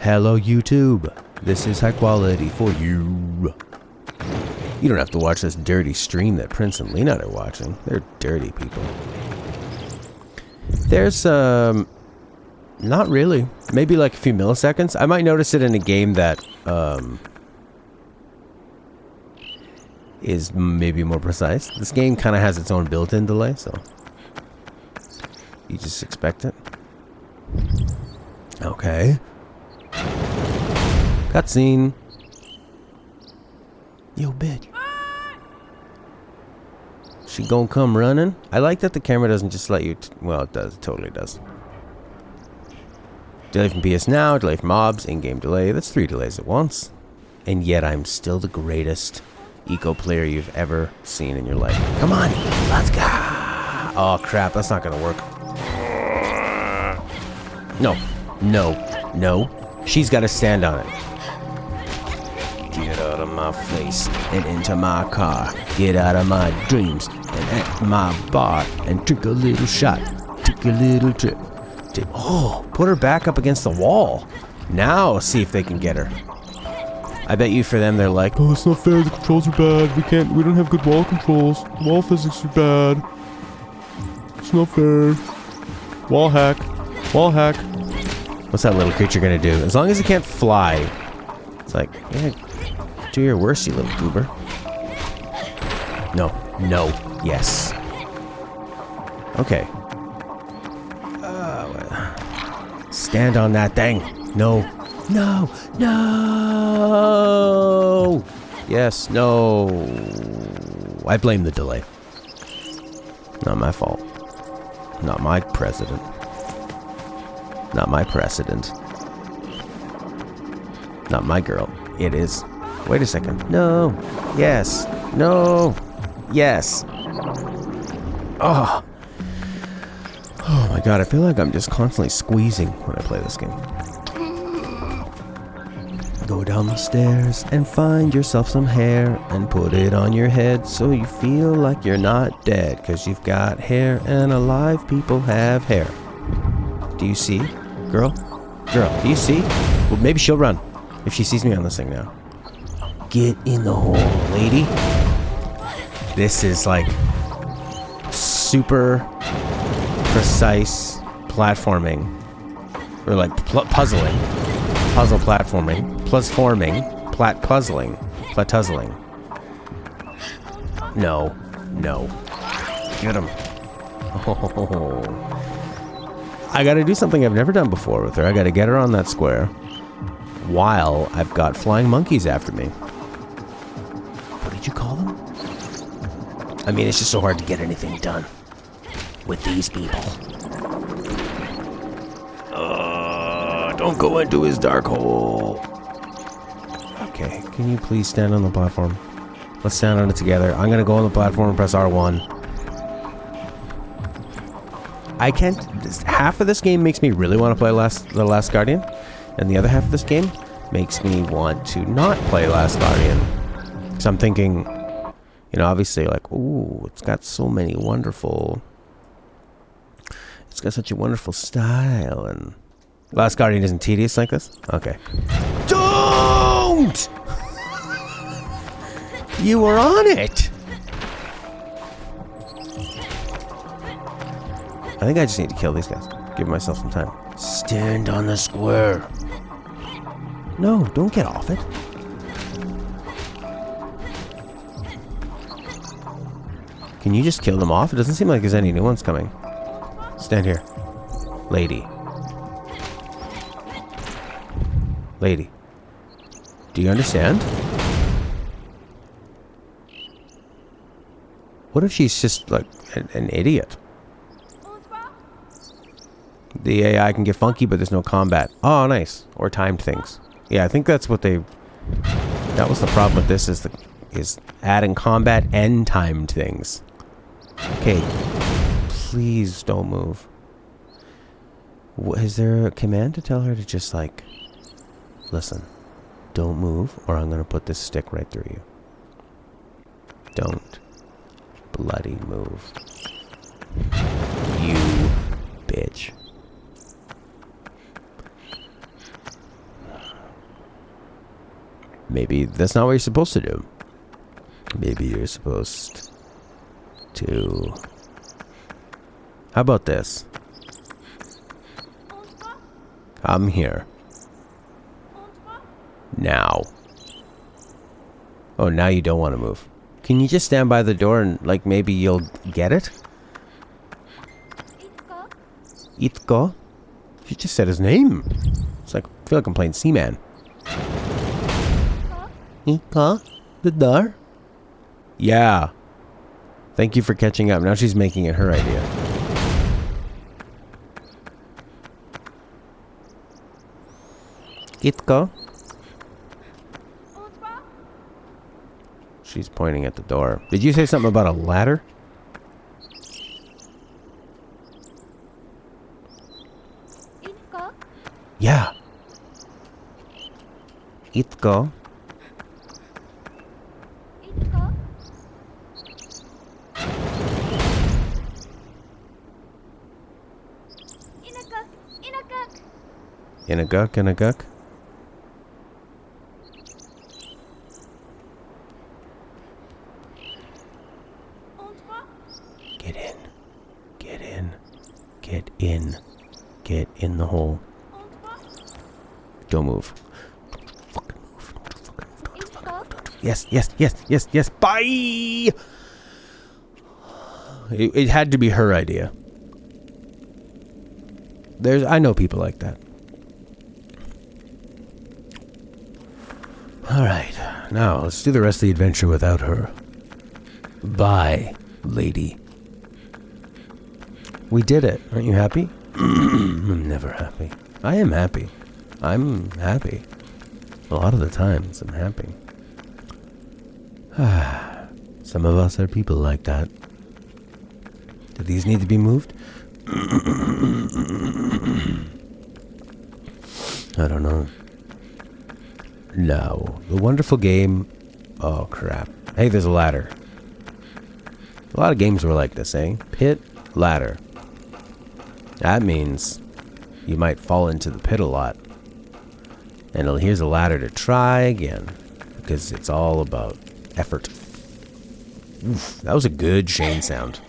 Hello YouTube, this is high quality for you. You don't have to watch this dirty stream that Prince and Lena are watching. They're dirty people. There's not really, maybe like a few milliseconds. I might notice it in a game that is maybe more precise. This game kind of has its own built-in delay, so you just expect it. Okay. Cutscene. Yo, bitch. She gonna come running? I like that the camera doesn't just let you... well, it does. It totally does. Delay from PS Now, delay from mobs, in-game delay. That's 3 delays at once. And yet I'm still the greatest ICO player you've ever seen in your life. Come on, let's go! Oh, crap. That's not gonna work. No. No. No. She's gotta stand on it. Get out of my face and into my car. Get out of my dreams and at my bar and drink a little shot. Take a little trip. Oh, put her back up against the wall. Now see if they can get her. I bet you for them they're like, oh, it's not fair. The controls are bad. We don't have good wall controls. Wall physics are bad. It's not fair. Wall hack. Wall hack. What's that little creature gonna do? As long as it can't fly, it's like, yeah. Do your worst, you little goober. No. No. Yes. Okay. Stand on that thing. No. No. No. Yes. No. I blame the delay. Not my fault. Not my president. Not my precedent. Not my girl. It is. Wait a second. No. Yes. No. Yes. Oh. Oh my god, I feel like I'm just constantly squeezing when I play this game. Go down the stairs and find yourself some hair and put it on your head so you feel like you're not dead because you've got hair and alive people have hair. Do you see? Girl? Girl, do you see? Well, maybe she'll run if she sees me on this thing now. Get in the hole, lady. This is like super precise platforming. Or like puzzling. Puzzle platforming. Plus forming. Puzzling. Platuzzling. No. No. Get him. Oh. I gotta do something I've never done before with her. I gotta get her on that square while I've got flying monkeys after me. What did you call them? I mean, it's just so hard to get anything done with these people. Don't go into his dark hole. Okay, can you please stand on the platform? Let's stand on it together. I'm gonna go on the platform and press R1. I can't... half of this game makes me really want to play The Last Guardian, and the other half of this game makes me want to not play Last Guardian. So I'm thinking, you know, obviously, like, ooh, it's got so many wonderful... it's got such a wonderful style, and... Last Guardian isn't tedious like this? Okay. Don't! You were on it! I think I just need to kill these guys. Give myself some time. Stand on the square. No, don't get off it. Can you just kill them off? It doesn't seem like there's any new ones coming. Stand here. Lady. Lady. Do you understand? What if she's just like an idiot? The AI can get funky, but there's no combat. Oh, nice. Or timed things. Yeah, I think that's what they... that was the problem with this, is adding combat and timed things. Okay. Please don't move. Is there a command to tell her to just, like... listen. Don't move, or I'm going to put this stick right through you. Don't bloody move. You bitch. Maybe that's not what you're supposed to do. Maybe you're supposed to... How about this? Come here. Now. Oh, now you don't want to move. Can you just stand by the door and, like, maybe you'll get it? Itko? She just said his name. It's like, I feel like I'm playing Seaman. Itko? The door? Yeah. Thank you for catching up. Now she's making it her idea. Itko? She's pointing at the door. Did you say something about a ladder? Yeah. Itko. In a guk, in a guk. Get in. Get in. Get in. Get in the hole. Don't move. Don't fucking move. Don't fucking move. Don't fucking move. Don't. Yes, yes, yes, yes, yes. Bye! It had to be her idea. I know people like that. Alright, now let's do the rest of the adventure without her. Bye, lady. We did it. Aren't you happy? I'm never happy. I am happy. I'm happy. A lot of the times, I'm happy. Some of us are people like that. Do these need to be moved? I don't know. No. The wonderful game... Oh, crap. Hey, there's a ladder. A lot of games were like this, eh? Pit, ladder. That means you might fall into the pit a lot. And here's a ladder to try again. Because it's all about effort. Oof, that was a good Shane sound.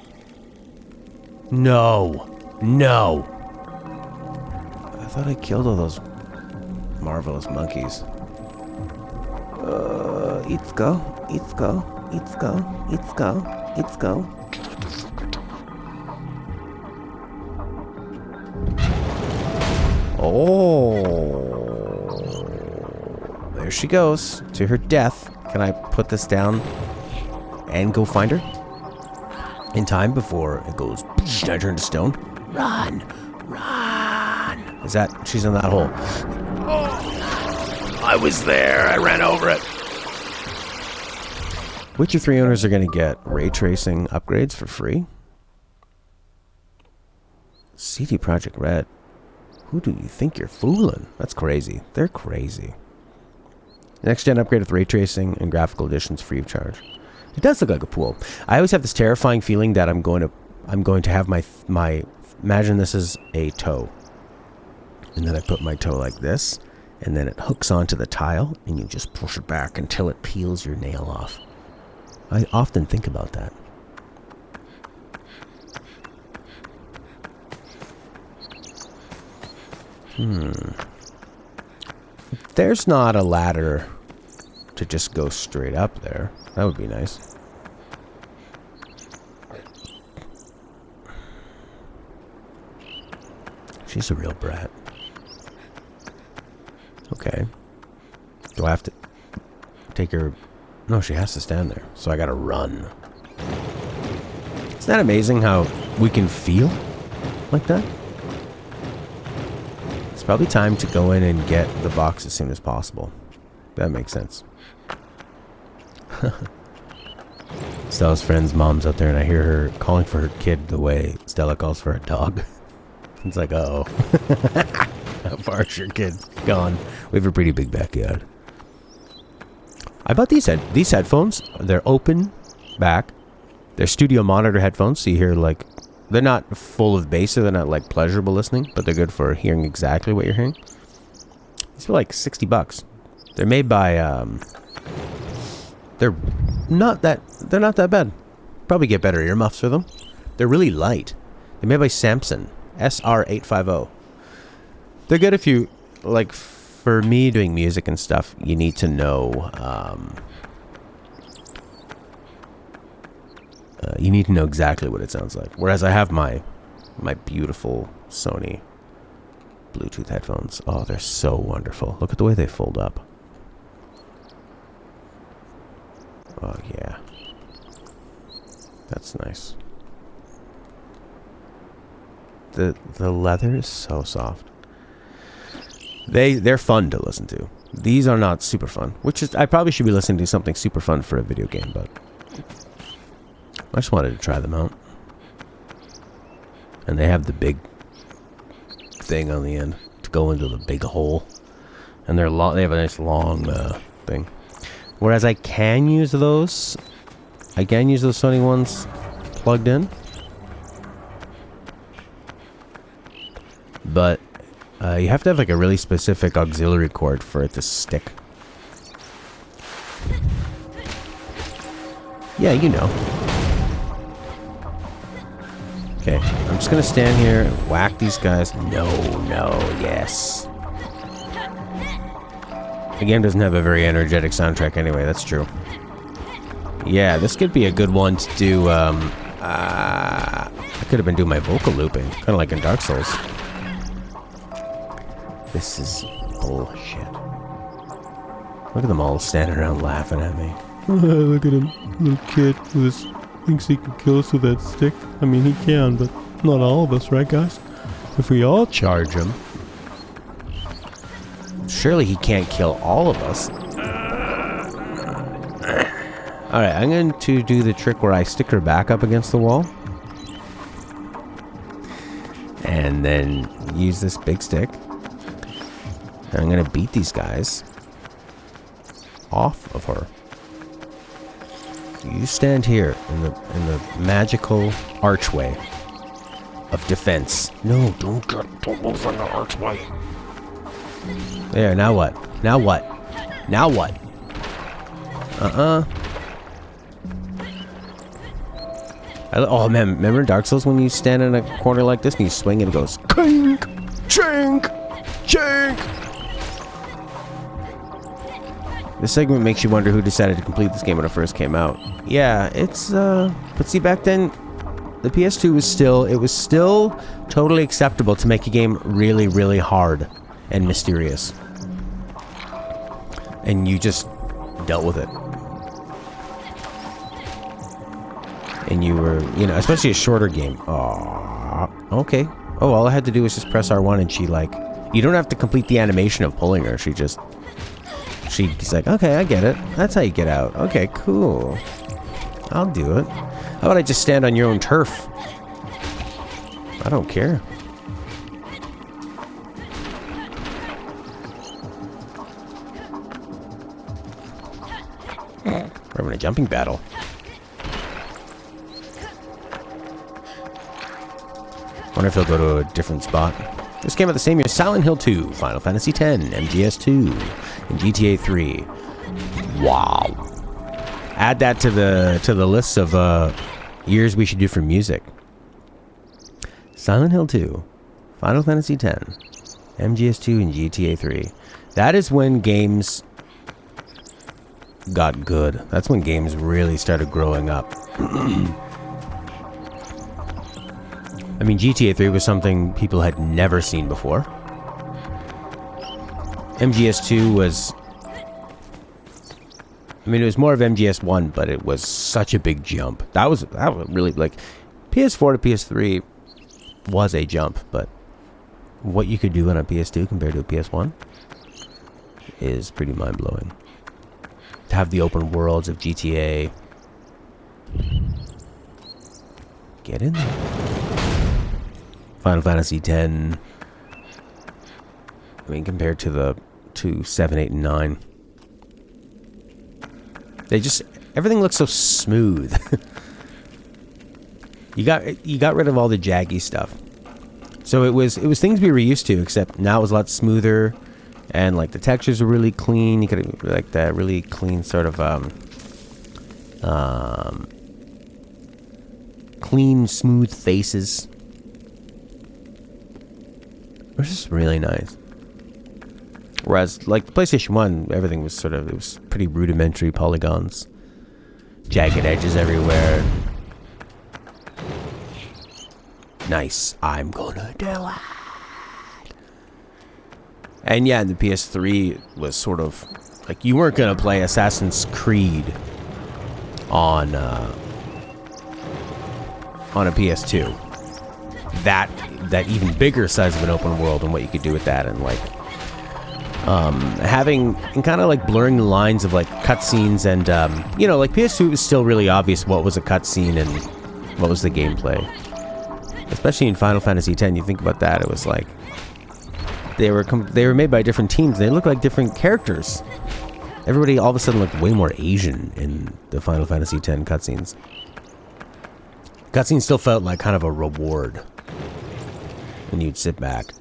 No. No. I thought I killed all those marvelous monkeys. Let's go. Let's go. Let's go. Let's go. Let's go. Oh. There she goes. To her death. Can I put this down and go find her? In time before it goes, I turn to stone. Run! Run! Is that... She's in that hole. Oh, I was there. I ran over it. Witcher 3 owners are going to get ray tracing upgrades for free. CD Projekt Red. Who do you think you're fooling? That's crazy. They're crazy. Next gen upgrade with ray tracing and graphical additions free of charge. It does look like a pool. I always have this terrifying feeling that I'm going to have my imagine this is a toe. And then I put my toe like this, and then it hooks onto the tile, and you just push it back until it peels your nail off. I often think about that. There's not a ladder to just go straight up there. That would be nice. She's a real brat. Okay. Do I have to take her? No, she has to stand there. So I gotta run. Isn't that amazing how we can feel like that? It's probably time to go in and get the box as soon as possible. That makes sense. Stella's friend's mom's out there, and I hear her calling for her kid the way Stella calls for a dog. It's like, uh-oh. How far is your kid gone? We have a pretty big backyard. I bought these headphones. They're open back. They're studio monitor headphones, so you hear, like, they're not full of bass, so they're not, like, pleasurable listening, but they're good for hearing exactly what you're hearing. These were like $60. They're made by, they're not that bad. Probably get better earmuffs for them. They're really light. They're made by Samson, SR850. They're good if you, like, for me doing music and stuff, you need to know, you need to know exactly what it sounds like. Whereas I have my beautiful Sony Bluetooth headphones. Oh, they're so wonderful. Look at the way they fold up. Oh, yeah. That's nice. The leather is so soft. They're fun to listen to. These are not super fun. Which is, I probably should be listening to something super fun for a video game, but I just wanted to try them out. And they have the big thing on the end to go into the big hole. And they're long. They have a nice long thing. Whereas I can use those Sony ones plugged in. But you have to have like a really specific auxiliary cord for it to stick. Yeah, you know. Okay, I'm just gonna stand here and whack these guys. No, yes. The game doesn't have a very energetic soundtrack anyway, that's true. Yeah, this could be a good one to do, I could have been doing my vocal looping, kind of like in Dark Souls. This is bullshit. Look at them all standing around laughing at me. Look at him, little kid who thinks he can kill us with that stick. I mean, he can, but not all of us, right, guys? If we all charge him, surely he can't kill all of us. Alright, I'm going to do the trick where I stick her back up against the wall. And then use this big stick. And I'm going to beat these guys off of her. You stand here in the magical archway of defense. No, don't move on the archway. There, now what? Now what? Now what? Oh man, remember Dark Souls when you stand in a corner like this and you swing and it goes clink, chink, chink. This segment makes you wonder who decided to complete this game when it first came out. Yeah, it's but see, back then the PS2 was still totally acceptable to make a game really, really hard and mysterious. And you just dealt with it. And you were, you know, especially a shorter game. Oh, okay. Oh, all I had to do was just press R1 and she, like, you don't have to complete the animation of pulling her. She's like, okay, I get it. That's how you get out. Okay, cool. I'll do it. How about I just stand on your own turf? I don't care. We're having a jumping battle. Wonder if he'll go to a different spot. This came out the same year as Silent Hill 2, Final Fantasy X, MGS2, and GTA 3. Wow. Add that to the list of years we should do for music. Silent Hill 2, Final Fantasy X, MGS2, and GTA 3. That is when games got good. That's when games really started growing up. I mean, GTA 3 was something people had never seen before. MGS2 was... I mean, it was more of MGS1, but it was such a big jump. That was really, like... PS4 to PS3 was a jump, but what you could do on a PS2 compared to a PS1 is pretty mind-blowing. To have the open worlds of GTA... Get in there. Final Fantasy X. I mean, compared to 7, 8, and 9. They just... Everything looks so smooth. You got rid of all the jaggy stuff. So it was things we were used to, except now it was a lot smoother. And like the textures are really clean. You could like that really clean sort of clean, smooth faces. It was just really nice. Whereas like the PlayStation 1, everything was sort of, it was pretty rudimentary polygons, jagged edges everywhere. Nice. I'm gonna do it. And yeah, the PS3 was sort of like you weren't gonna play Assassin's Creed on a PS2. That even bigger size of an open world and what you could do with that, and like having and kind of like blurring the lines of like cutscenes and you know, like PS2 was still really obvious what was a cutscene and what was the gameplay. Especially in Final Fantasy X, you think about that, it was like they were made by different teams. They looked like different characters. Everybody all of a sudden looked way more Asian in the Final Fantasy X cutscenes. Cutscenes still felt like kind of a reward when you'd sit back.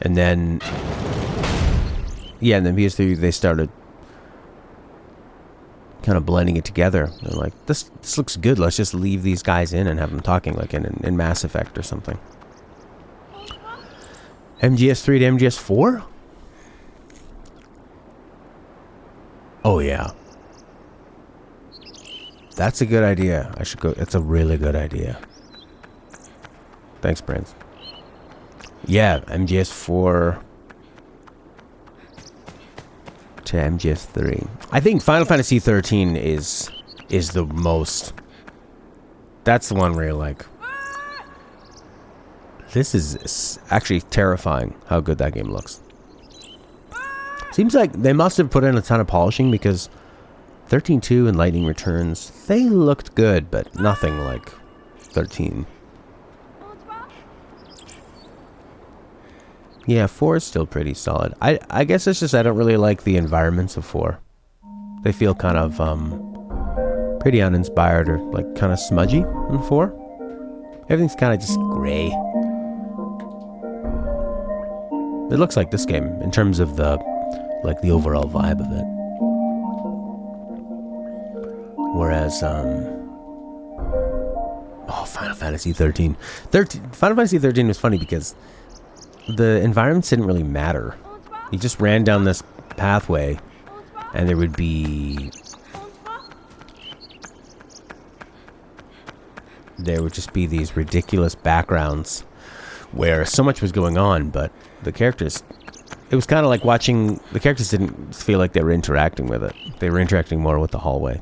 And then, yeah, and then PS3, they started kind of blending it together. They're like, this looks good. Let's just leave these guys in and have them talking like in Mass Effect or something. MGS3 to MGS4? Oh, yeah. That's a good idea. I should go. It's a really good idea. Thanks, Prince. Yeah, MGS4 to MGS3. I think Final Fantasy 13 is the most. That's the one where you're like, this is actually terrifying how good that game looks. Seems like they must have put in a ton of polishing because 13.2 and Lightning Returns, they looked good, but nothing like 13. Yeah, 4 is still pretty solid. I guess it's just I don't really like the environments of 4. They feel kind of pretty uninspired or like kind of smudgy in 4. Everything's kind of just gray. It looks like this game in terms of the the overall vibe of it. Whereas Final Fantasy 13. Final Fantasy 13 was funny because the environments didn't really matter. You just ran down this pathway and there would just be these ridiculous backgrounds where so much was going on, but the characters, it was kind of like watching, the characters didn't feel like they were interacting with it. They were interacting more with the hallway.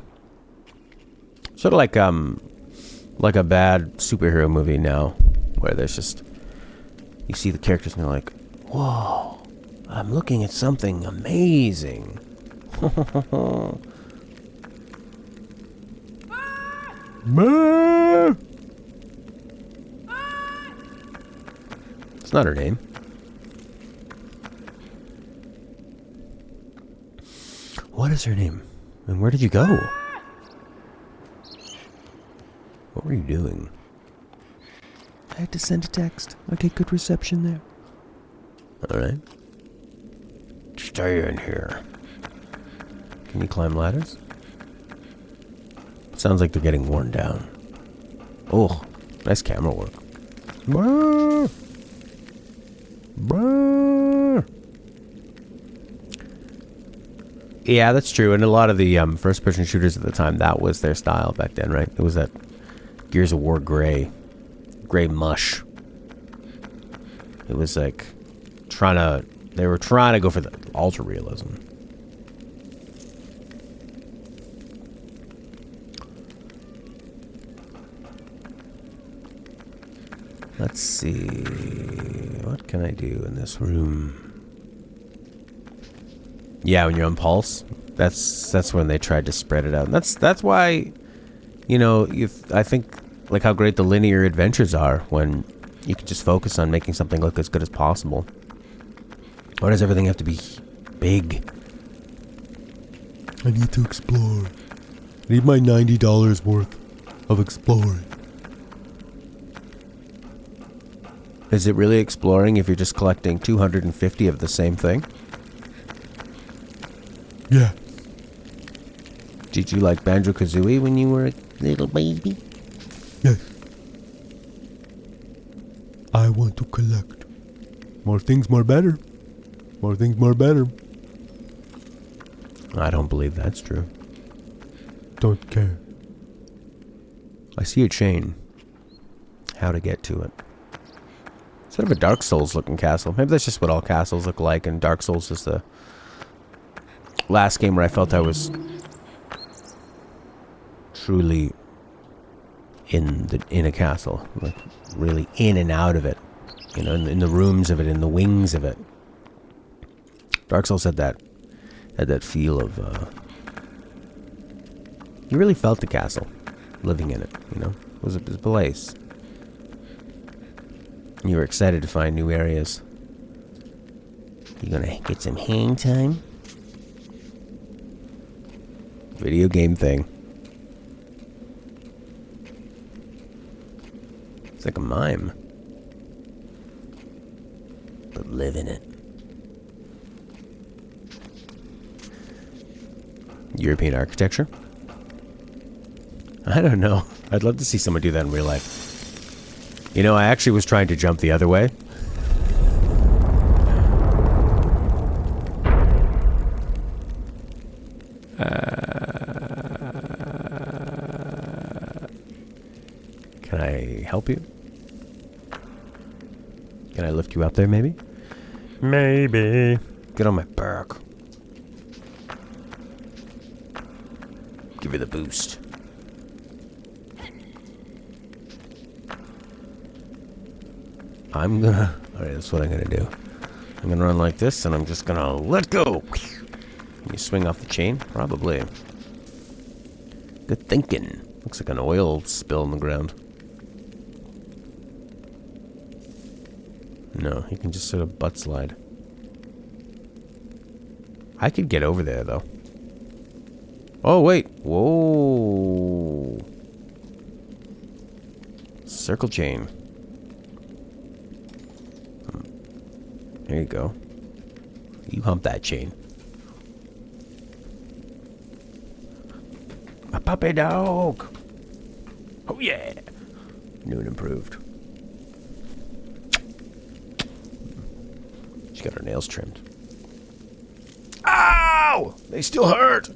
Sort of like a bad superhero movie now, where there's just, you see the characters and you're like, whoa, I'm looking at something amazing. It's not her name. What is her name? And where did you go? What were you doing? I had to send a text. Okay, good reception there. Alright. Stay in here. Can you climb ladders? Sounds like they're getting worn down. Oh, nice camera work. Brrr. Brrr. Yeah, that's true. And a lot of the first-person shooters at the time, that was their style back then, right? It was that Gears of War gray mush. It was like they were trying to go for the ultra realism. Let's see, what can I do in this room? Yeah, when you're on Pulse, that's when they tried to spread it out. And that's why, you know, I think like how great the linear adventures are when you can just focus on making something look as good as possible. Why does everything have to be big? I need to explore. I need my $90 worth of exploring. Is it really exploring if you're just collecting 250 of the same thing? Yeah. Did you like Banjo-Kazooie when you were a little baby? Yes. I want to collect. More things, more better. More things, more better. I don't believe that's true. Don't care. I see a chain. How to get to it. Sort of a Dark Souls looking castle. Maybe that's just what all castles look like, and Dark Souls is the last game where I felt I was truly in a castle. Like, really in and out of it. You know, in the rooms of it, in the wings of it. Dark Souls had that feel of, you really felt the castle, living in it, you know? It was a place. You were excited to find new areas. You gonna get some hang time? Video game thing. It's like a mime. But live in it. European architecture? I don't know. I'd love to see someone do that in real life. You know, I actually was trying to jump the other way. Can I help you? Can I lift you up there, maybe? Maybe. Get on my back. Give you the boost. Alright, that's what I'm gonna do. I'm gonna run like this, and I'm just gonna let go. You swing off the chain? Probably. Good thinking. Looks like an oil spill in the ground. No, he can just sort of butt slide. I could get over there, though. Oh, wait. Whoa. Circle chain. There you go. You hump that chain. A puppy dog. Oh, yeah. New and improved. She got her nails trimmed. Ow! They still hurt.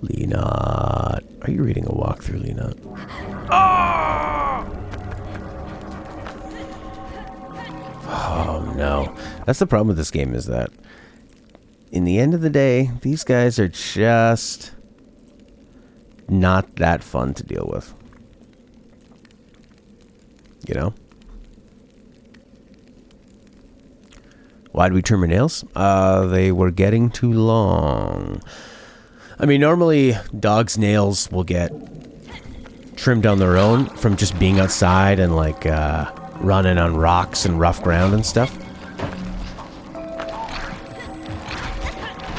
Lena. Are you reading a walkthrough, Lena? Oh, no. That's the problem with this game, is that in the end of the day, these guys are just not that fun to deal with. You know? Why did we trim our nails? They were getting too long. I mean, normally dogs' nails will get trimmed on their own from just being outside and like running on rocks and rough ground and stuff.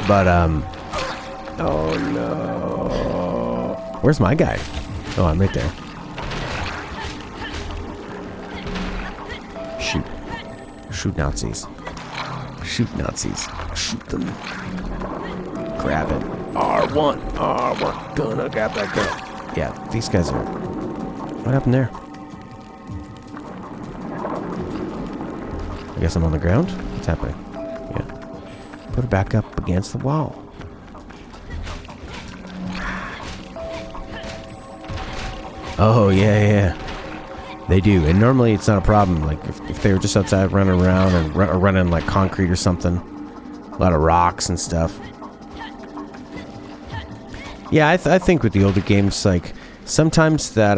But oh no. Where's my guy? Oh, I'm right there. Shoot. Shoot Nazis. Shoot Nazis. Shoot them. Grab it. R1. R1. Gonna grab that gun. Yeah, these guys are... What happened there? I guess I'm on the ground? What's happening? Yeah. Put it back up against the wall. Oh, yeah. They do. And normally it's not a problem. Like, if they were just outside running around and running like concrete or something. A lot of rocks and stuff. Yeah, I think with the older games, like, sometimes that,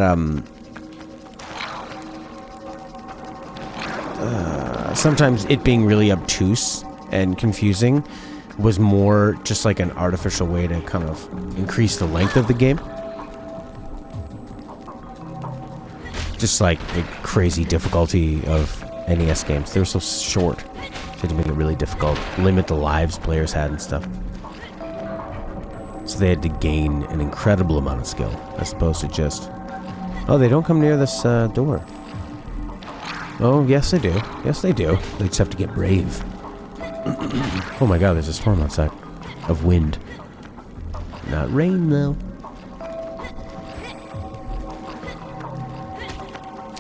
sometimes it being really obtuse and confusing was more just like an artificial way to kind of increase the length of the game. Just like the crazy difficulty of NES games. They were so short. So you had to make it really difficult. Limit the lives players had and stuff. It's So they had to gain an incredible amount of skill, as opposed to just... Oh, they don't come near this door. Oh, yes they do. Yes they do. They just have to get brave. Oh my god, there's a storm outside. Of wind. Not rain, though.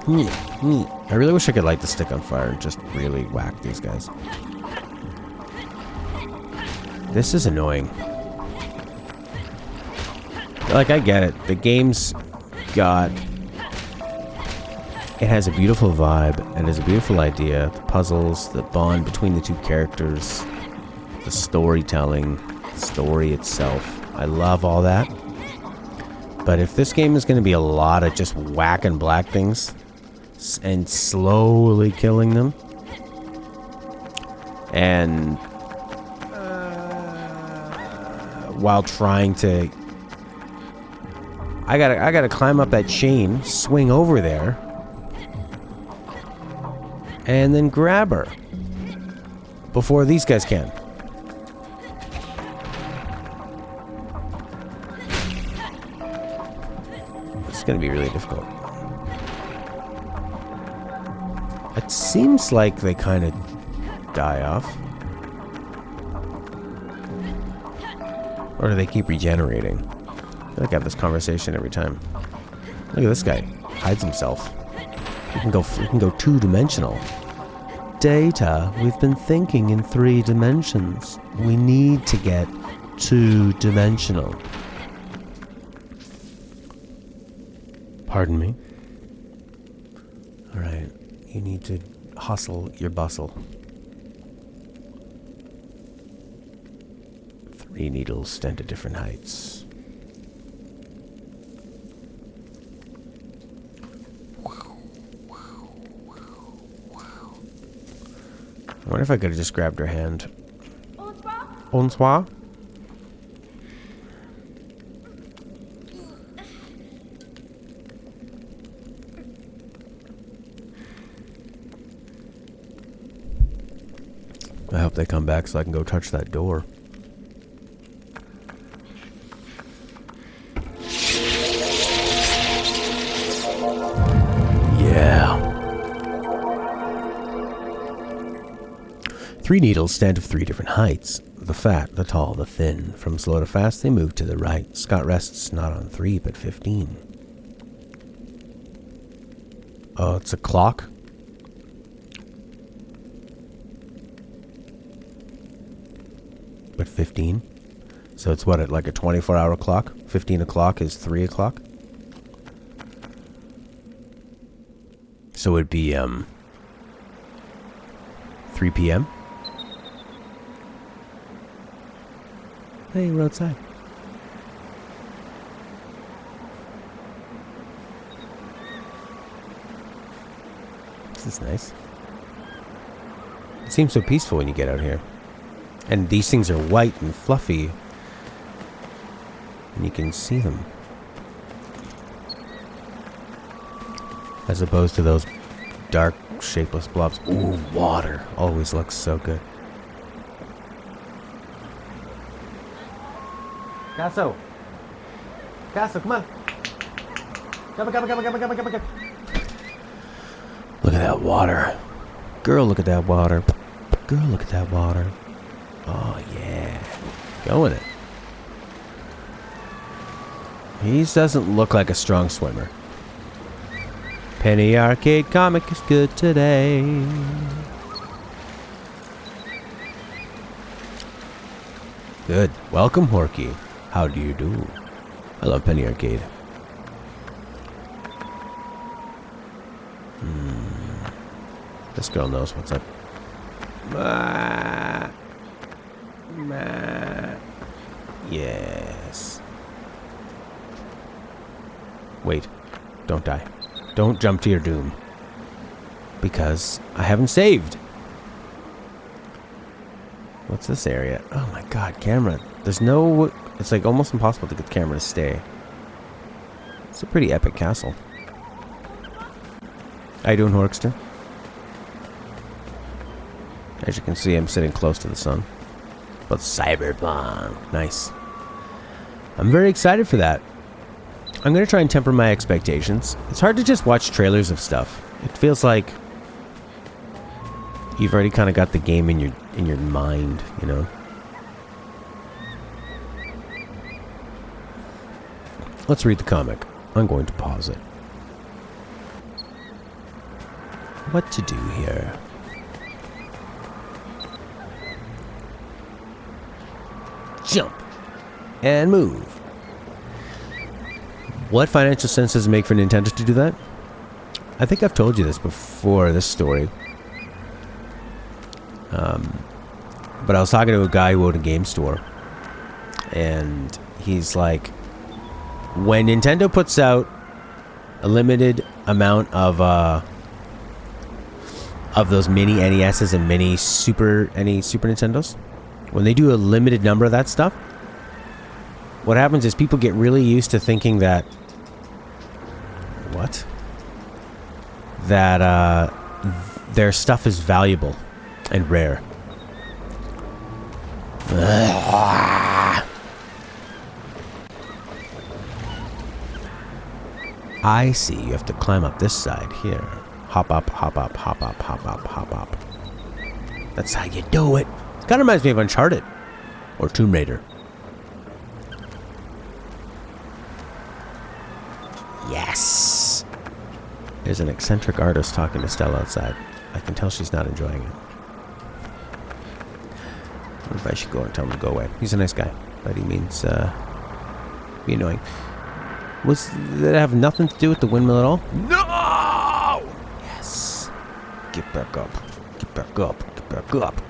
I really wish I could light the stick on fire and just really whack these guys. This is annoying. Like, I get it. The game's got... It has a beautiful vibe, and has a beautiful idea. The puzzles, the bond between the two characters, the storytelling, the story itself. I love all that. But if this game is going to be a lot of just whacking black things and slowly killing them, and while trying to... I gotta climb up that chain, swing over there, and then grab her before these guys can. It's gonna be really difficult. It seems like they kind of die off. Or do they keep regenerating? I feel like I have this conversation every time. Look at this guy. Hides himself. He can go two-dimensional. Data, we've been thinking in 3 dimensions. We need to get two-dimensional. Pardon me? Alright, you need to hustle your bustle. 3 needles stand at different heights. I wonder if I could have just grabbed her hand. Bonsoir? I hope they come back so I can go touch that door. Yeah. 3 needles stand of 3 different heights. The fat, the tall, the thin. From slow to fast, they move to the right. Scott rests not on 3, but 15. Oh, it's a clock? But 15? So it's what, like a 24-hour clock? 15 o'clock is 3 o'clock? So it'd be, 3 p.m.? Hey, we're outside. This is nice. It seems so peaceful when you get out here. And these things are white and fluffy. And you can see them. As opposed to those dark, shapeless blobs. Ooh, water. Always looks so good. Casso! Casso, come on! Come on. Look at that water. Girl, look at that water. Girl, look at that water. Oh, yeah. Go in it. He doesn't look like a strong swimmer. Penny Arcade comic is good today. Good. Welcome, Horky. How do you do? I love Penny Arcade. This girl knows what's up. Yes. Wait. Don't die. Don't jump to your doom. Because I haven't saved. What's this area? Oh my god, camera. There's no... It's like almost impossible to get the camera to stay. It's a pretty epic castle. How you doing, Horkster? As you can see, I'm sitting close to the sun. But cyberpunk. Nice. I'm very excited for that. I'm going to try and temper my expectations. It's hard to just watch trailers of stuff. It feels like you've already kind of got the game in your mind, you know? Let's read the comic. I'm going to pause it. What to do here? Jump and move. What financial sense does it make for Nintendo to do that? I think I've told you this before, this story. But I was talking to a guy who owned a game store, and he's like, when Nintendo puts out a limited amount of those mini NESs and mini Super Nintendos, when they do a limited number of that stuff, what happens is people get really used to thinking that their stuff is valuable and rare. I see. You have to climb up this side here. Hop up, hop up, hop up, hop up, hop up. That's how you do it. It kind of reminds me of Uncharted or Tomb Raider. Yes. There's an eccentric artist talking to Stella outside. I can tell she's not enjoying it. I wonder if I should go and tell him to go away. He's a nice guy, but he means be annoying. Did it have nothing to do with the windmill at all? No! Yes. Get back up. Get back up. Get back up.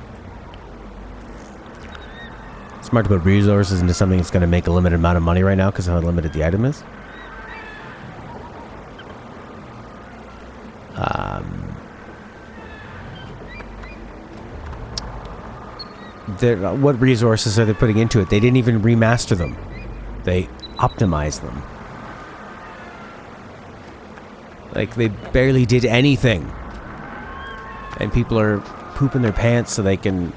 Smart to put resources into something that's going to make a limited amount of money right now because of how limited the item is. What resources are they putting into it? They didn't even remaster them. They optimized them. Like, they barely did anything. And people are pooping their pants so they can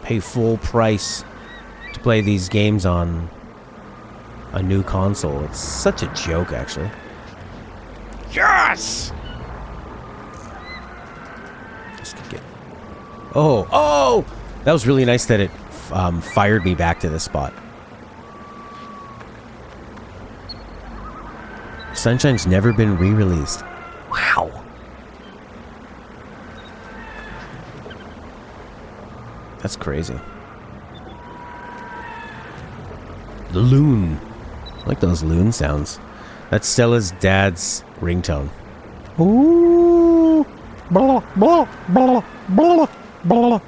pay full price to play these games on a new console. It's such a joke, actually. Yes! Just to get... Oh! That was really nice that it fired me back to this spot. Sunshine's never been re-released. Wow. That's crazy. The loon. I like those loon sounds. That's Stella's dad's ringtone. Ooh. Blah, blah, blah, blah, blah.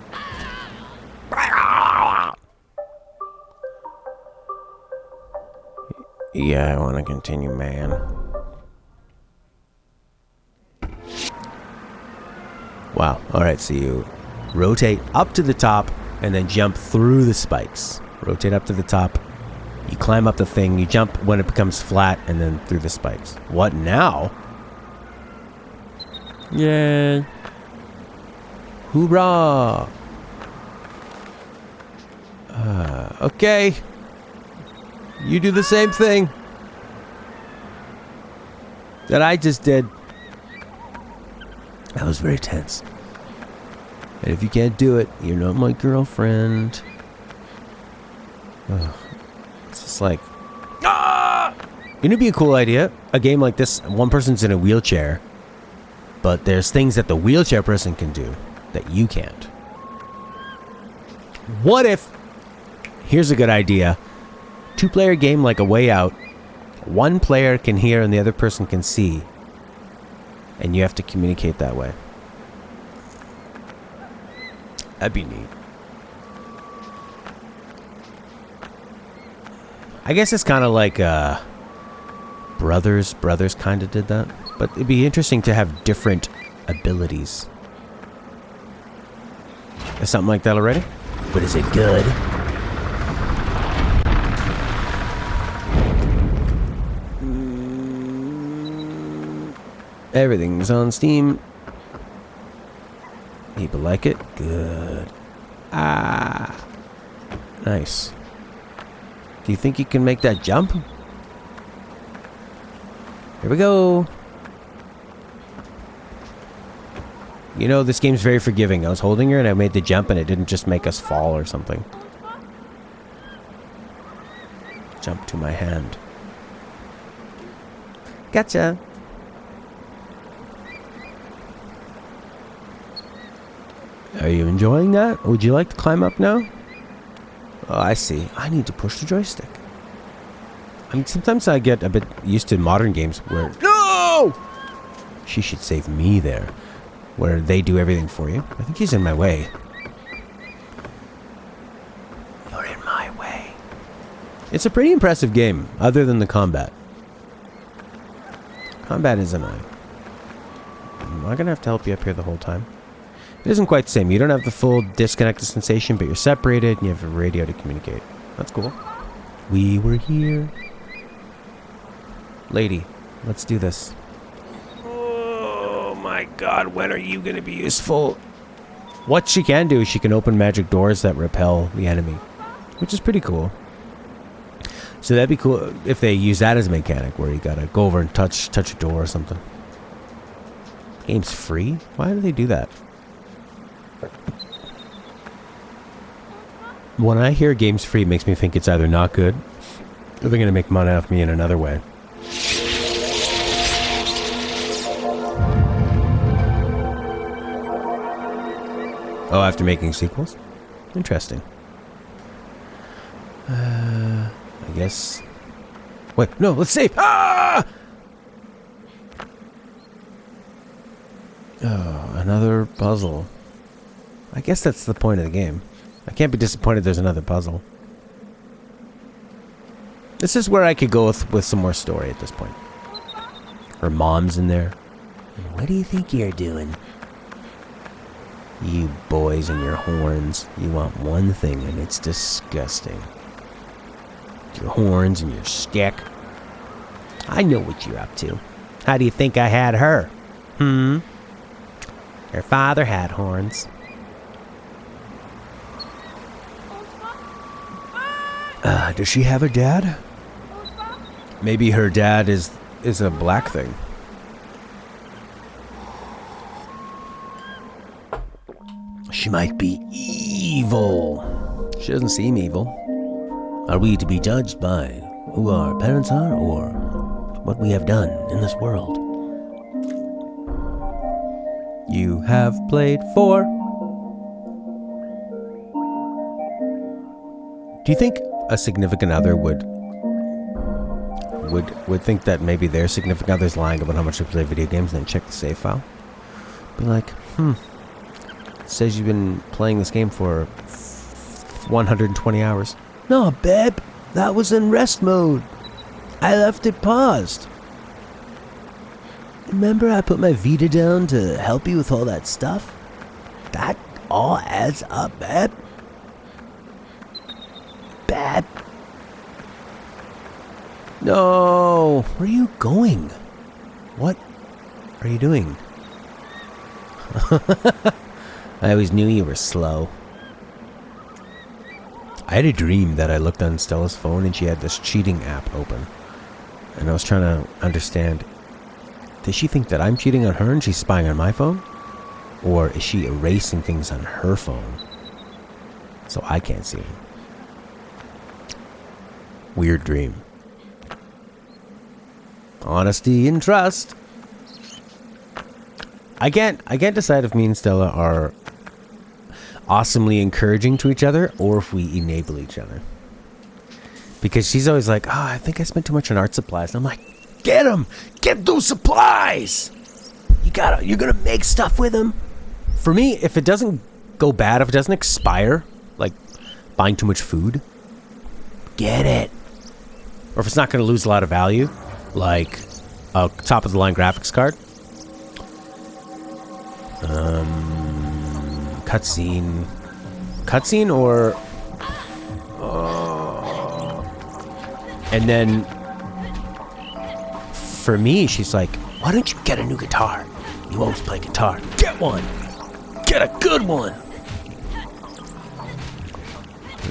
Yeah, I want to continue, man. Wow. Alright, so you rotate up to the top and then jump through the spikes. Rotate up to the top. You climb up the thing. You jump when it becomes flat and then through the spikes. What now? Yay. Hoorah. Okay. You do the same thing that I just did. That was very tense. And if you can't do it, you're not my girlfriend. Ugh. It's just like... Ah! It'd be a cool idea. A game like this, one person's in a wheelchair, but there's things that the wheelchair person can do that you can't. What if... Here's a good idea. 2-player game like A Way Out. One player can hear and the other person can see. And you have to communicate that way. That'd be neat. I guess it's kind of like Brothers. Brothers kind of did that. But it'd be interesting to have different abilities. Is something like that already? But is it good? Everything's on Steam. People like it. Good. Ah. Nice. Do you think you can make that jump? Here we go. You know, this game's very forgiving. I was holding her and I made the jump and it didn't just make us fall or something. Jump to my hand. Gotcha. Are you enjoying that? Would you like to climb up now? Oh, I see. I need to push the joystick. I mean, sometimes I get a bit used to modern games where... No! She should save me there. Where they do everything for you. I think he's in my way. You're in my way. It's a pretty impressive game, other than the combat. Combat is annoying. Am I gonna have to help you up here the whole time? It isn't quite the same. You don't have the full disconnected sensation, but you're separated and you have a radio to communicate. That's cool. We were here. Lady, let's do this. Oh my god, when are you gonna be useful? What she can do is she can open magic doors that repel the enemy, which is pretty cool. So that'd be cool if they use that as a mechanic, where you gotta go over and touch a door or something. Game's free? Why do they do that? When I hear games free, it makes me think it's either not good, or they're gonna make money off me in another way. Oh, after making sequels? Interesting. I guess... Wait, no, let's save! Ah! Oh, another puzzle. I guess that's the point of the game. I can't be disappointed there's another puzzle. This is where I could go with some more story at this point. Her mom's in there. And what do you think you're doing? You boys and your horns. You want one thing and it's disgusting. Your horns and your stick. I know what you're up to. How do you think I had her? Her father had horns. Does she have a dad? Maybe her dad is a black thing. She might be evil. She doesn't seem evil. Are we to be judged by who our parents are or what we have done in this world? You have played 4. Do you think a significant other would think that maybe their significant other's lying about how much they play video games and then check the save file? Be like, it says you've been playing this game for 120 hours. No, babe, that was in rest mode. I left it paused. Remember I put my Vita down to help you with all that stuff? That all adds up, babe. Babe. No, where are you going? What are you doing? I always knew you were slow. I had a dream that I looked on Stella's phone and she had this cheating app open. And I was trying to understand, does she think that I'm cheating on her and she's spying on my phone? Or is she erasing things on her phone so I can't see them? Weird dream. Honesty and trust. I can't decide if me and Stella are awesomely encouraging to each other or if we enable each other. Because she's always like, I think I spent too much on art supplies. And I'm like, get them! Get those supplies! You're gonna make stuff with them. For me, if it doesn't go bad, if it doesn't expire, like buying too much food, get it. Or if it's not gonna lose a lot of value, like a top of the line graphics card. Cutscene or and then for me she's like, why don't you get a new guitar? You always play guitar. Get one. Get a good one.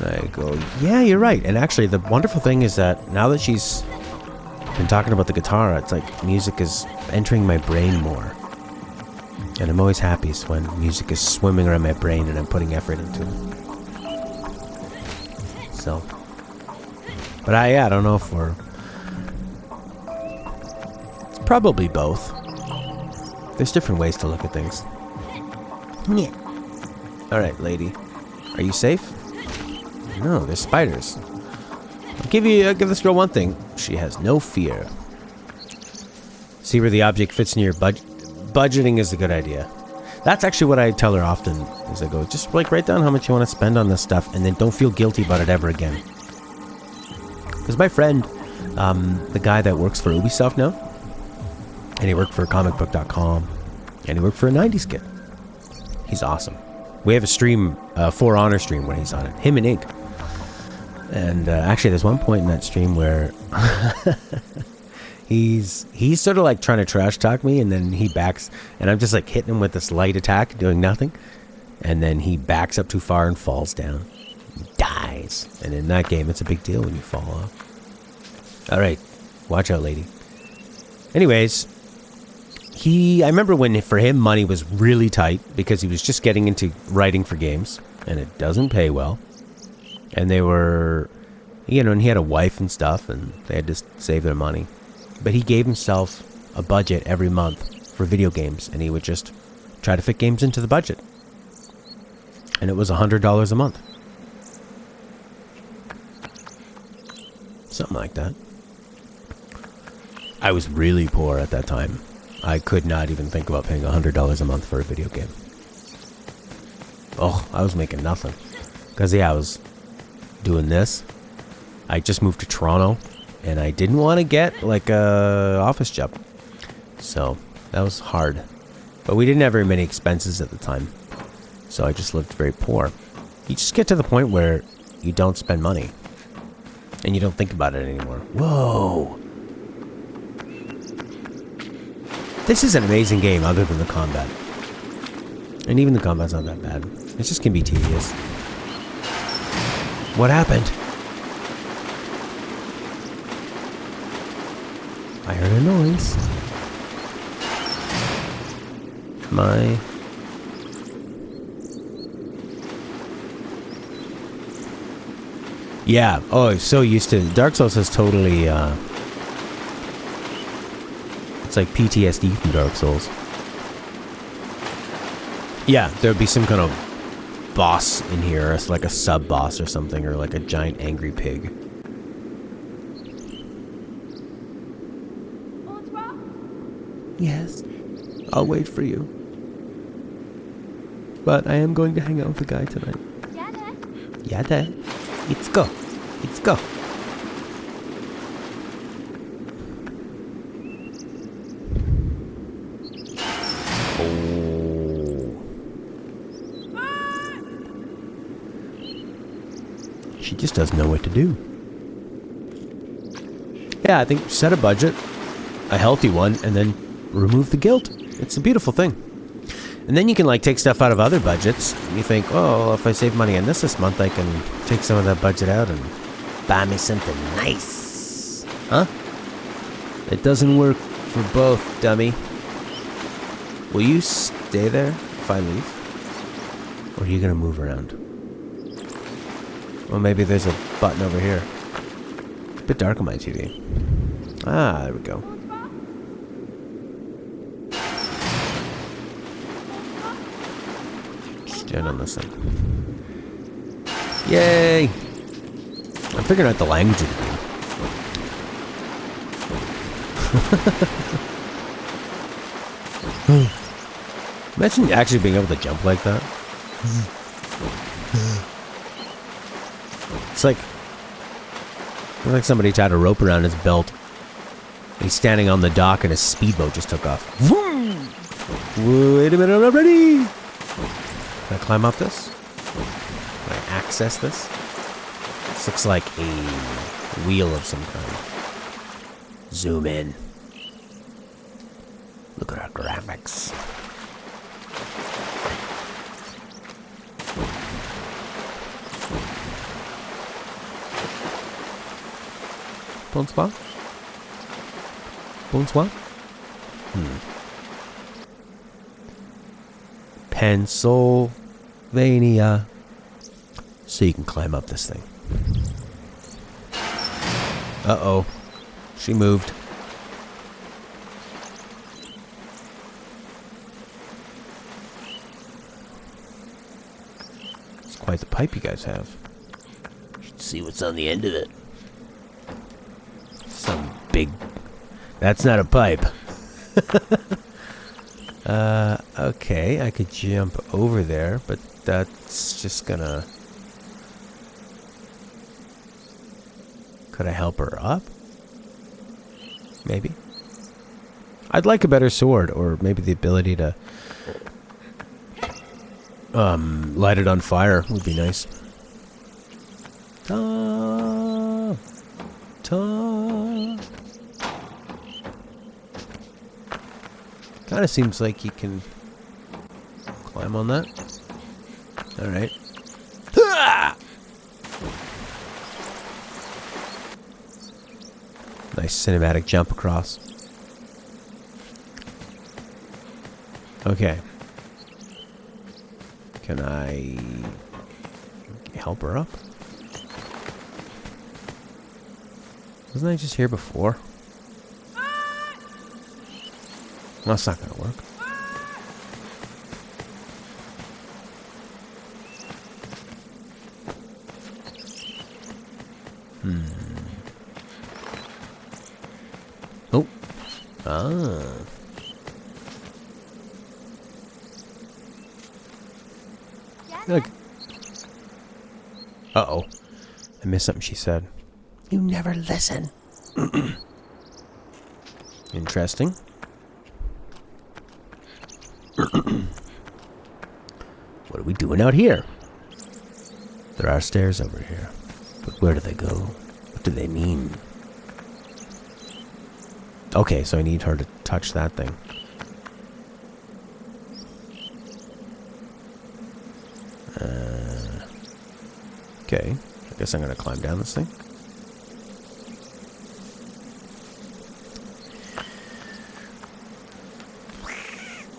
And I go, yeah, you're right. And actually, the wonderful thing is that now that she's been talking about the guitar, it's like music is entering my brain more. And I'm always happiest when music is swimming around my brain and I'm putting effort into it. So, but I don't know if we're... It's probably both. There's different ways to look at things. Yeah. Alright, lady. Are you safe? No, there's spiders. I'll give this girl one thing. She has no fear. See where the object fits in your budget? Budgeting is a good idea. That's actually what I tell her often. Is I go, just like write down how much you want to spend on this stuff, and then don't feel guilty about it ever again. Because my friend, the guy that works for Ubisoft now, and he worked for comicbook.com, and he worked for a 90s kid. He's awesome. We have a stream, For Honor stream when he's on it. Him and Ink. And actually, there's one point in that stream where he's sort of like trying to trash talk me, and then he backs, and I'm just like hitting him with this light attack, doing nothing. And then he backs up too far and falls down. He dies. And in that game, it's a big deal when you fall off. Alright, watch out, lady. Anyways, I remember when for him money was really tight because he was just getting into writing for games, and it doesn't pay well. And they were, and he had a wife and stuff, and they had to save their money. But he gave himself a budget every month for video games, and he would just try to fit games into the budget. And it was $100 a month. Something like that. I was really poor at that time. I could not even think about paying $100 a month for a video game. Oh, I was making nothing. Because, I was doing this. I just moved to Toronto, and I didn't want to get, like, a office job. So, that was hard. But we didn't have very many expenses at the time. So I just lived very poor. You just get to the point where you don't spend money. And you don't think about it anymore. Whoa! This is an amazing game other than the combat. And even the combat's not that bad. It just can be tedious. What happened? I heard a noise. Yeah, oh, I'm so used to it. Dark Souls is totally, it's like PTSD from Dark Souls. Yeah, there'd be some kind of boss in here, like a sub-boss or something, or like a giant angry pig. Yes, I'll wait for you. But I am going to hang out with the guy tonight. Yada. Let's go. Let's go. Oh. She just doesn't know what to do. Yeah, I think set a budget, a healthy one, and then remove the guilt. It's a beautiful thing. And then you can like take stuff out of other budgets. You think, oh, well, if I save money on this month, I can take some of that budget out and buy me something nice. Huh? It doesn't work for both, dummy. Will you stay there if I leave? Or are you going to move around? Well, maybe there's a button over here. It's a bit dark on my TV. Ah, there we go. Stand on this thing. Yay! I'm figuring out the language of the game. Imagine actually being able to jump like that. It's like somebody tied a rope around his belt. He's standing on the dock and his speedboat just took off. Wait a minute, I'm not ready! Can I climb up this? Can I access this? This looks like a wheel of some kind. Zoom in. Look at our graphics. Bonsoir? Bonsoir? Pennsylvania. So you can climb up this thing. Uh-oh. She moved. It's quite the pipe you guys have. You should see what's on the end of it. Some big... That's not a pipe. Okay, I could jump over there, but that's just gonna... Could I help her up? Maybe. I'd like a better sword, or maybe the ability to light it on fire would be nice. Ta ta. Kind of seems like you can climb on that. All right. Nice cinematic jump across. Okay. Can I help her up? Wasn't I just here before? Well, that's not gonna work. Oh. Ah. Look. Uh-oh. I missed something she said. You never listen. Interesting. What are we doing out here? There are stairs over here. But where do they go? What do they mean? Okay, so I need her to touch that thing. Okay, I guess I'm gonna climb down this thing.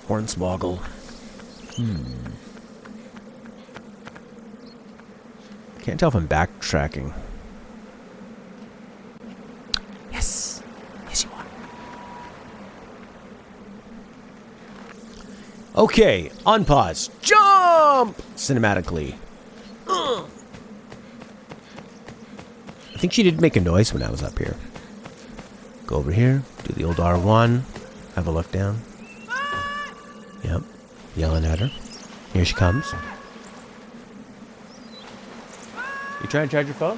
Hornswoggle. Can't tell if I'm backtracking. Yes. Yes, you are. Okay, unpause. Jump! Cinematically. I think she did make a noise when I was up here. Go over here, do the old R1, have a look down. Yep, yelling at her. Here she comes. You trying to charge your phone?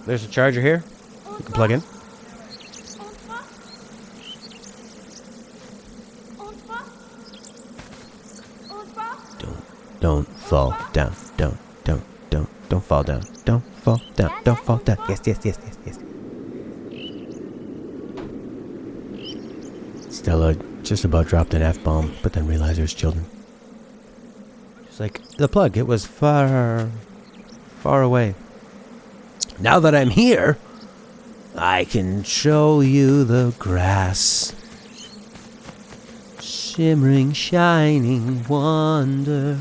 There's a charger here. You can plug in. Don't fall down. Don't fall down. Don't fall down. Don't fall down. Yes. Stella just about dropped an F-bomb, but then realized there's children. She's like, the plug, it was far away. Now that I'm here, I can show you the grass. Shimmering, shining wonder.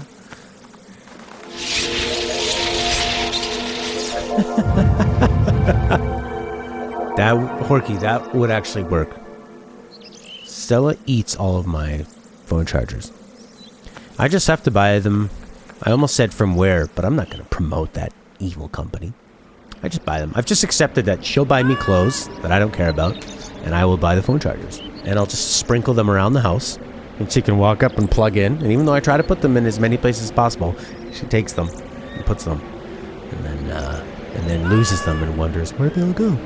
That would actually work. Stella eats all of my phone chargers. I just have to buy them. I almost said from where, but I'm not going to promote that evil company. I just buy them. I've just accepted that she'll buy me clothes that I don't care about, and I will buy the phone chargers. And I'll just sprinkle them around the house, and she can walk up and plug in. And even though I try to put them in as many places as possible, she takes them and puts them, and then loses them and wonders, where'd they all go?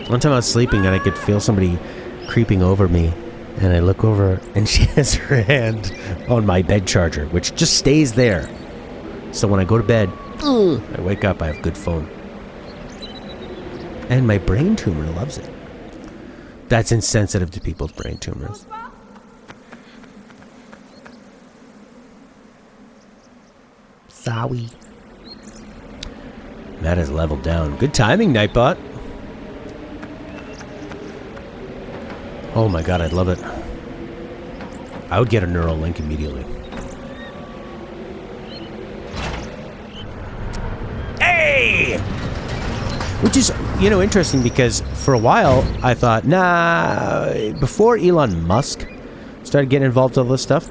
One time I was sleeping and I could feel somebody creeping over me, and I look over and she has her hand on my bed charger, which just stays there. So when I go to bed, I wake up, I have good phone. And my brain tumor loves it. That's insensitive to people's brain tumors. Sorry. That is leveled down. Good timing, Nightbot. Oh my god, I'd love it. I would get a neural link immediately. Hey! Which is, you know, interesting because for a while I thought, nah, before Elon Musk started getting involved with all this stuff,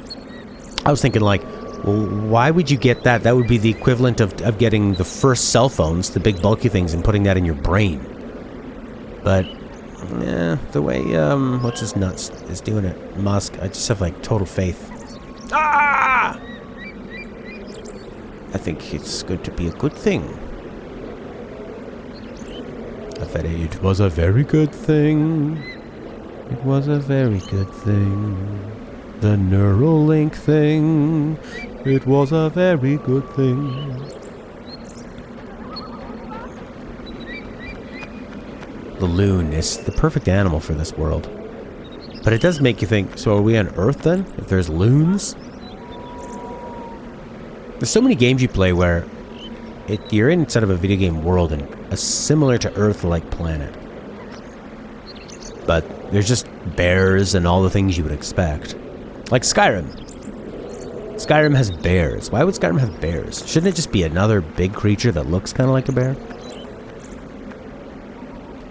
I was thinking like, well, why would you get that? That would be the equivalent of getting the first cell phones, the big bulky things, and putting that in your brain. But, yeah, the way, what's his nuts is doing it, Musk, I just have, like, total faith. Ah! I think it's going to be a good thing. I thought it was a very good thing. It was a very good thing. The Neuralink thing. It was a very good thing. The loon is the perfect animal for this world. But it does make you think, so are we on Earth then? If there's loons? There's so many games you play where you're inside of a video game world in a similar to Earth-like planet. But there's just bears and all the things you would expect. Like Skyrim. Skyrim has bears. Why would Skyrim have bears? Shouldn't it just be another big creature that looks kind of like a bear?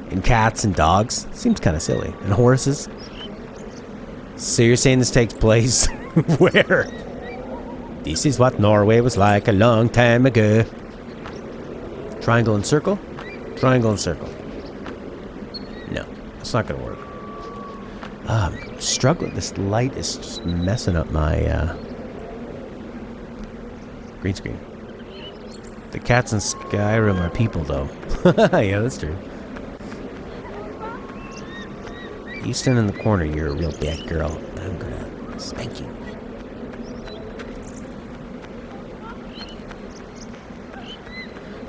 And cats and dogs? Seems kind of silly. And horses? So you're saying this takes place where? This is what Norway was like a long time ago. Triangle and circle? Triangle and circle. No, it's not gonna work. I'm struggling. This light is just messing up my green screen. The cats in Skyrim are people, though. Yeah, that's true. You stand in the corner, you're a real bad girl. I'm gonna spank you.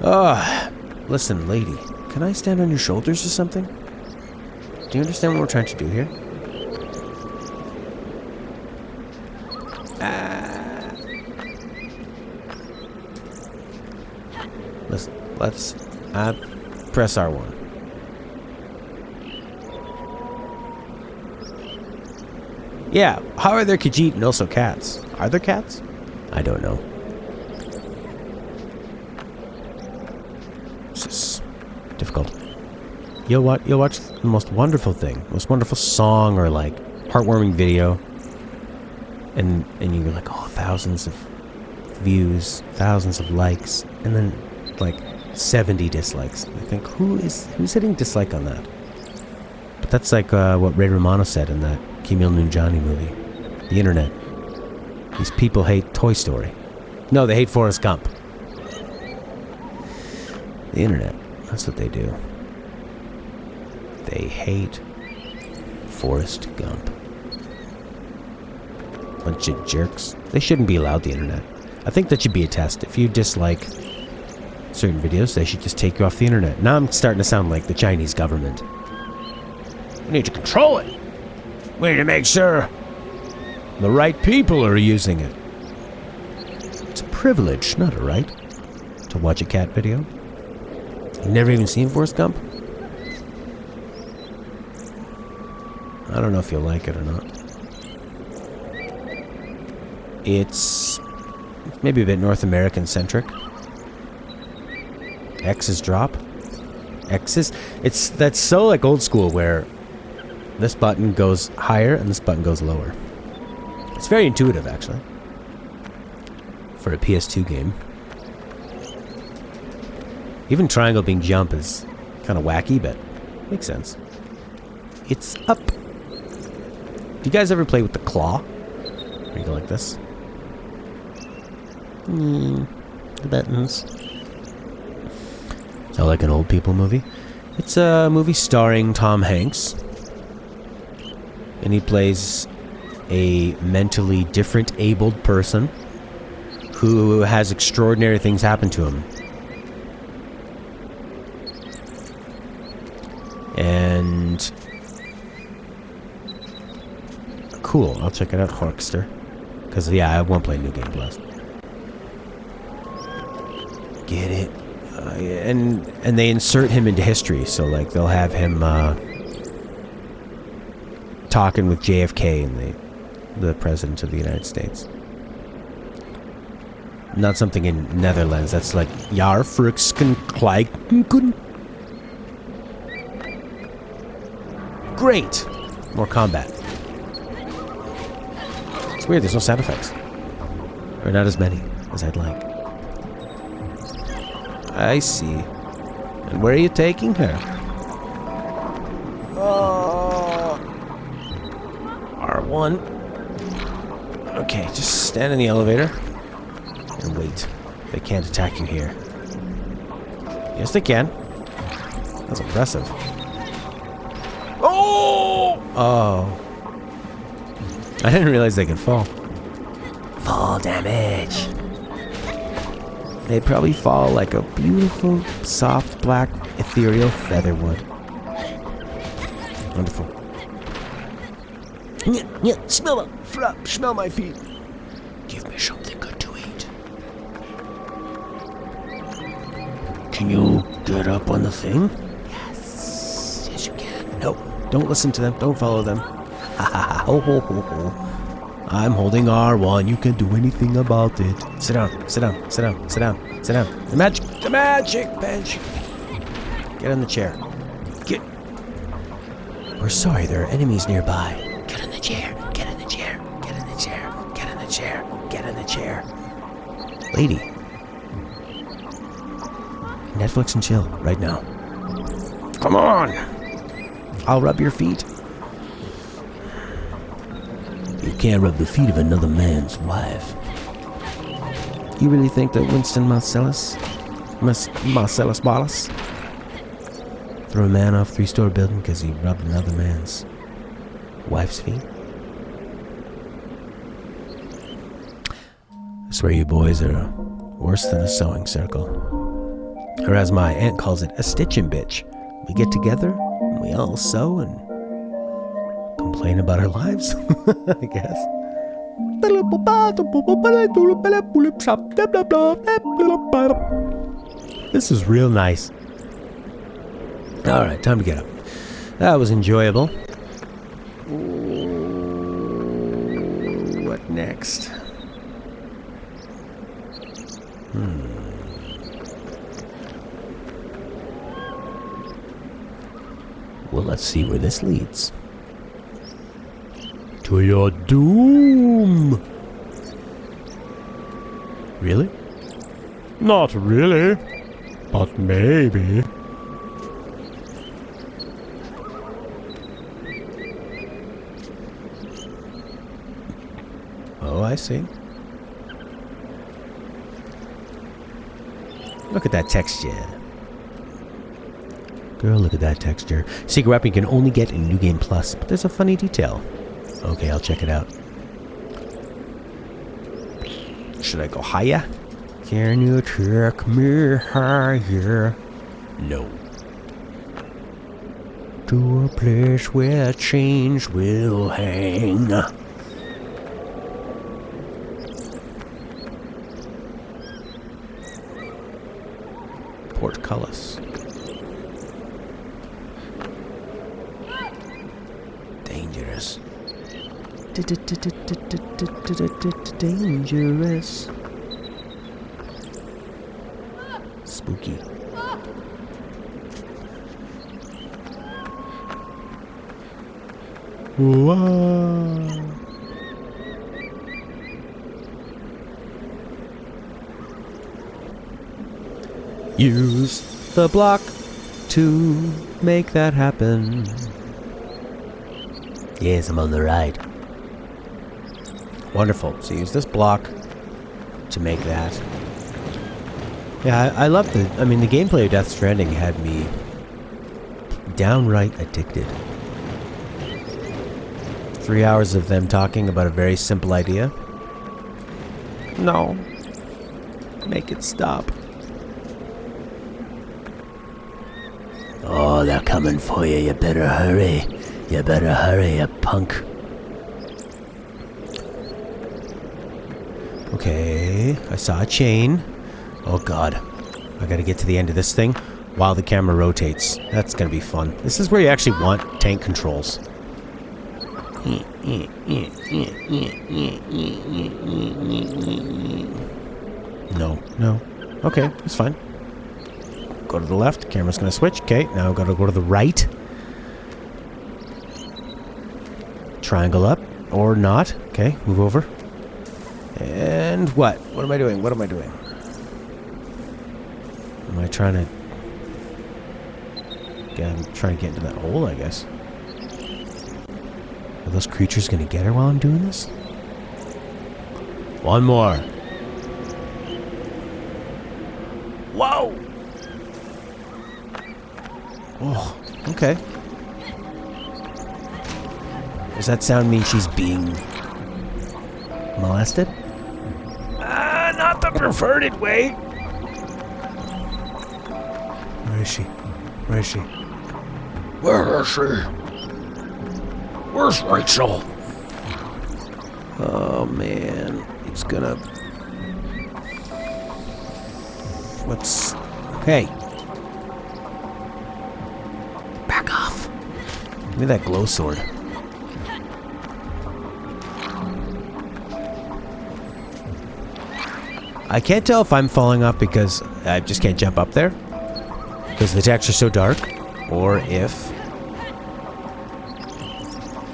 Oh, listen, lady. Can I stand on your shoulders or something? Do you understand what we're trying to do here? Let's press R1. Yeah, how are there Khajiit and also cats? Are there cats? I don't know. This is difficult. You'll watch the most wonderful thing, most wonderful song or like heartwarming video, and you're like, oh, thousands of views, thousands of likes, and then like 70 dislikes. You think, who's hitting dislike on that? But that's like what Ray Romano said in that Kim Il-Nunjani movie. The internet. These people hate Toy Story. No, they hate Forrest Gump. The internet. That's what they do. They hate Forrest Gump. Bunch of jerks. They shouldn't be allowed the internet. I think that should be a test. If you dislike certain videos, they should just take you off the internet. Now I'm starting to sound like the Chinese government. We need to control it. We need to make sure the right people are using it. It's a privilege, not a right, to watch a cat video. You've never even seen Forrest Gump? I don't know if you'll like it or not. It's maybe a bit North American centric. X's drop. X's. That's so like old school where this button goes higher and this button goes lower. It's very intuitive actually. For a PS2 game. Even triangle being jump is kind of wacky, but makes sense. It's up. Do you guys ever play with the claw? Where you go like this? The buttons. Sound like an old people movie? It's a movie starring Tom Hanks. And he plays a mentally different abled person who has extraordinary things happen to him. And cool, I'll check it out, Horkster. Because, yeah, I won't play New Game Plus. Get it? and they insert him into history. So like they'll have him talking with JFK and the president of the United States. Not something in Netherlands. That's like Jar Friksken Kleiken. Great! More combat. It's weird, there's no sound effects. Or not as many as I'd like. I see. And where are you taking her? R1. Okay, just stand in the elevator. And wait. They can't attack you here. Yes, they can. That's impressive. Oh! I didn't realize they could fall. Fall damage. They'd probably fall like a beautiful, soft, black, ethereal feather would. Wonderful. Smell my feet. Give me something good to eat. Can you get up on the thing? Yes. Yes, you can. No, don't listen to them. Don't follow them. Ha ha ha. Ho ho ho ho. I'm holding R1. You can do anything about it. Sit down. Sit down. Sit down. Sit down. Sit down. The magic bench. Get on the chair. Get. We're sorry. There are enemies nearby. Get in the chair. Get in the chair. Get in the chair. Get in the chair. Get in the chair. Lady. Netflix and chill right now. Come on. I'll rub your feet. You can't rub the feet of another man's wife. You really think that Winston Marcellus Wallace threw a man off a 3-story building because he rubbed another man's wife's feet? I swear you boys are worse than a sewing circle. Or as my aunt calls it, a stitching bitch. We get together and we all sew and complain about our lives, I guess. This is real nice. Alright, time to get up. That was enjoyable. Ooh, what next? Well, let's see where this leads. To your doom. Really? Not really, but maybe. Oh, I see. Look at that texture. Girl, look at that texture. Secret weapon you can only get in New Game Plus, but there's a funny detail. Okay, I'll check it out. Should I go higher? Can you take me higher? No. To a place where change will hang. Portcullis. Dangerous. Dangerous. Spooky. Wow. Use the block to make that happen. Yes, I'm on the right. Wonderful. So use this block to make that. Yeah, I love the gameplay of Death Stranding had me downright addicted. 3 hours of them talking about a very simple idea. No. Make it stop. Oh, they're coming for you. You better hurry. You better hurry, you punk. Okay, I saw a chain. Oh god. I gotta get to the end of this thing while the camera rotates. That's gonna be fun. This is where you actually want tank controls. No. Okay, it's fine. Go to the left. Camera's gonna switch. Okay, now I've got to go to the right. Triangle up. Or not. Okay, move over. And what? What am I doing? What am I doing? Am I trying to... Yeah, I'm trying to get into that hole, I guess. Are those creatures gonna get her while I'm doing this? One more. Whoa! Oh, okay. Does that sound mean she's being molested? Not the perverted way. Where is she? Where is she? Where is she? Where's Rachel? Oh man, it's gonna... What's... Hey. Back off. Give me that glow sword. I can't tell if I'm falling off because I just can't jump up there, because the texture's so dark, or if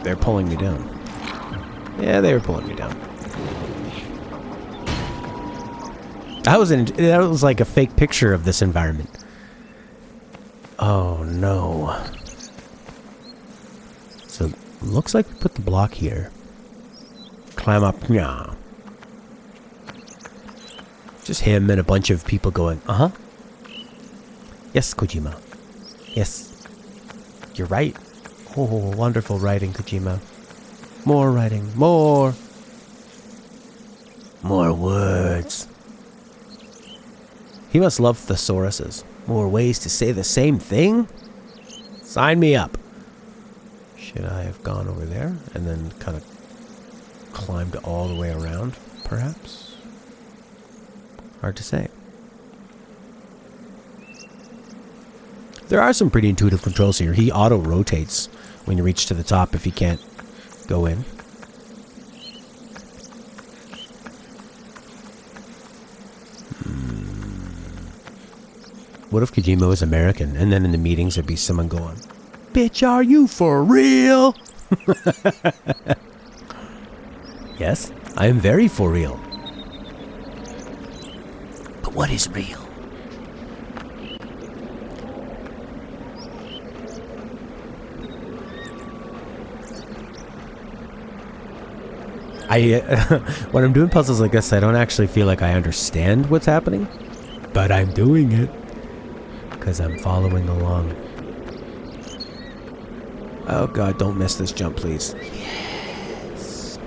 they're pulling me down. Yeah, they were pulling me down. That was like a fake picture of this environment. Oh no. So looks like we put the block here. Climb up. Yeah. Just him and a bunch of people going, uh-huh. Yes, Kojima. Yes. You're right. Oh, wonderful writing, Kojima. More writing. More. More words. He must love thesauruses. More ways to say the same thing? Sign me up. Should I have gone over there and then kind of climbed all the way around, perhaps? Hard to say. There are some pretty intuitive controls here. He auto-rotates when you reach to the top if you can't go in. What if Kojima was American and then in the meetings there'd be someone going, "Bitch, are you for real?" Yes, I am very for real. But what is real? When I'm doing puzzles like this, I don't actually feel like I understand what's happening, but I'm doing it because I'm following along. Oh god, don't miss this jump, please. Yes.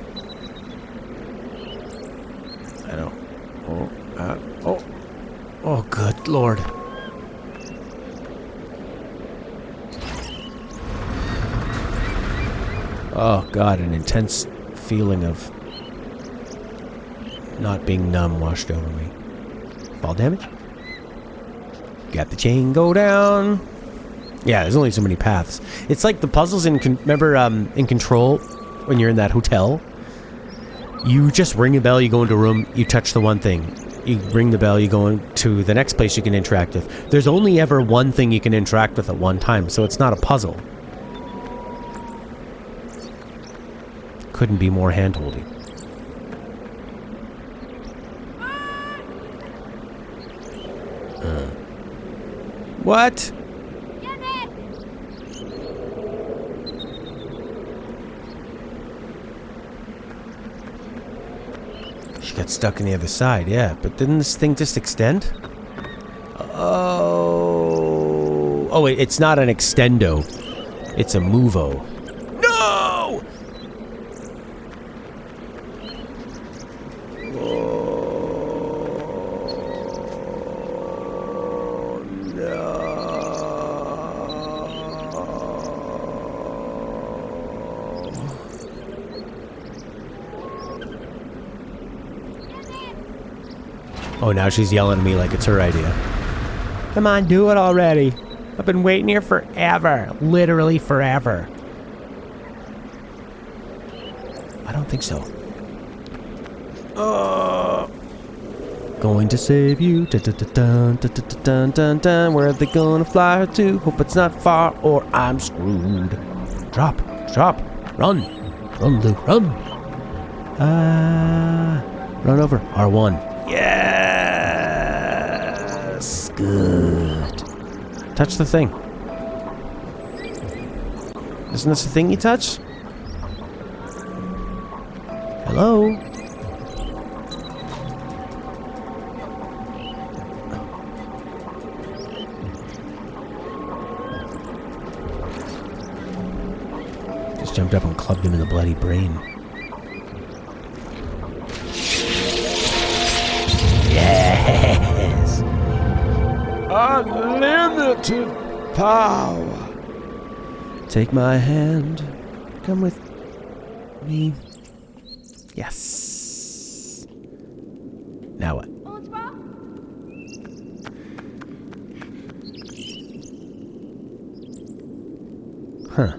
I don't. Oh, good lord. Oh god, an intense feeling of not being numb washed over me. Fall damage? Got the chain, go down. Yeah, there's only so many paths. It's like the puzzles in, remember in Control, when you're in that hotel? You just ring a bell, you go into a room, you touch the one thing. You ring the bell, you go into the next place you can interact with. There's only ever one thing you can interact with at one time, so it's not a puzzle. Couldn't be more hand-holding. What? She got stuck on the other side, yeah. But didn't this thing just extend? Oh, wait, it's not an extendo. It's a movo. No! Oh, no. Oh, now she's yelling at me like it's her idea. Come on, do it already. I've been waiting here forever. Literally forever. I don't think so. Going to save you. Dun, dun, dun, dun, dun, dun, dun, dun. Where are they gonna fly her to? Hope it's not far or I'm screwed. Drop. Run, Luke, run. Run over. R1. Yes. Good. Touch the thing. Isn't this the thing you touch? Hello? Just jumped up and clubbed him in the bloody brain. Yes! Unlimited power. Take my hand. Come with me. Yes. Now what? Huh.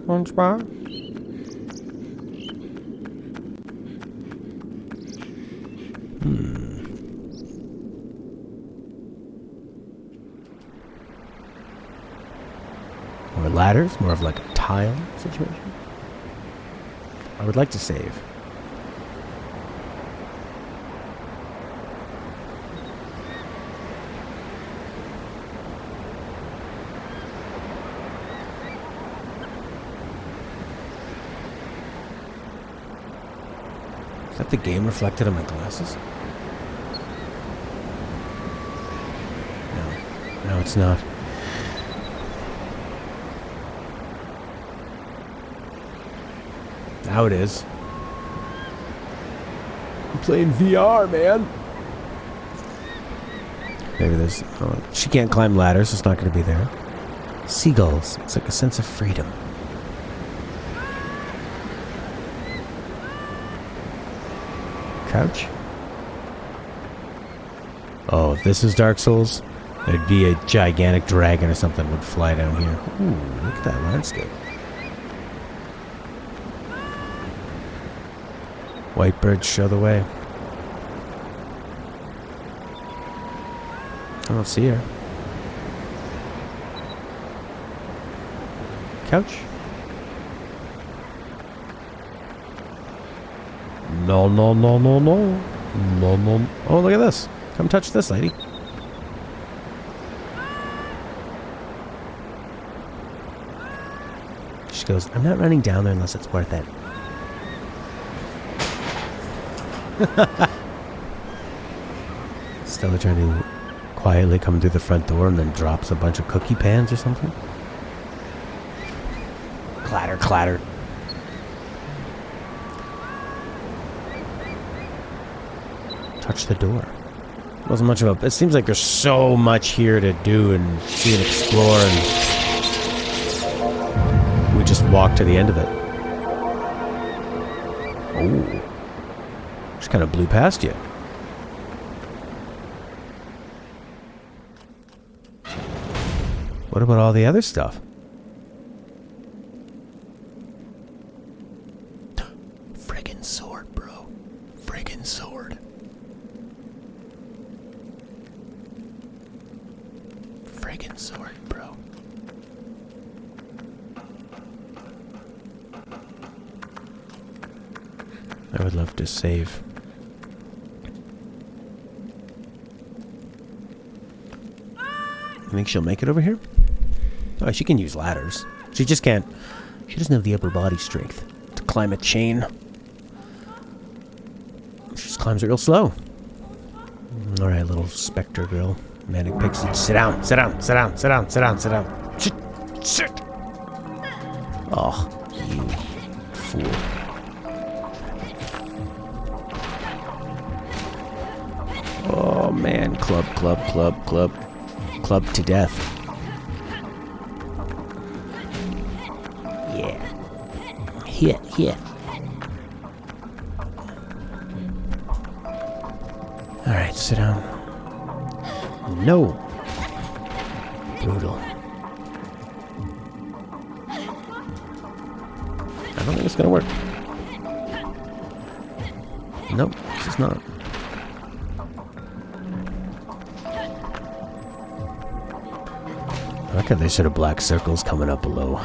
Orange bar? More ladders? More of like a tile situation? I would like to save. Is that the game reflected on my glasses? No, it's not. Now it is. I'm playing VR, man. Maybe there's... Oh, she can't climb ladders, so it's not going to be there. Seagulls. It's like a sense of freedom. Crouch. Oh, if this is Dark Souls, there'd be a gigantic dragon or something would fly down here. Ooh, look at that landscape. White birds show the way. I don't see her. Couch? No. Oh, look at this. Come touch this, lady. She goes, I'm not running down there unless it's worth it. Stella trying to quietly come through the front door and then drops a bunch of cookie pans or something. Clatter, clatter. Touch the door. Wasn't much of a... It seems like there's so much here to do and see and explore, and we just walked to the end of it. Oh. Just kind of blew past you. What about all the other stuff? Friggin' sword, bro. Friggin' sword. Friggin' sword, bro. I would love to save. You think she'll make it over here? Oh, she can use ladders. She just can't... She doesn't have the upper body strength to climb a chain. She just climbs it real slow. Alright, little specter girl. Manic pixie. Sit down, sit down, sit down, sit down, sit down, sit down. Sit! Oh, you fool. Oh, man. Club to death. Yeah. Hit. Alright, sit down. No. Brutal. I don't think it's gonna work. Nope, this is not. I like how there's sort of black circles coming up below.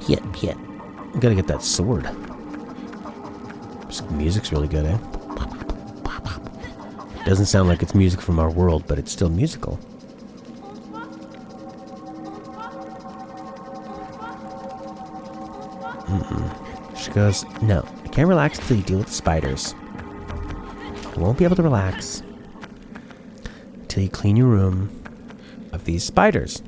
Yet. I gotta get that sword. This music's really good, eh? Doesn't sound like it's music from our world, but it's still musical. She goes, no, I can't relax until you deal with the spiders. I won't be able to relax until you clean your room of these spiders.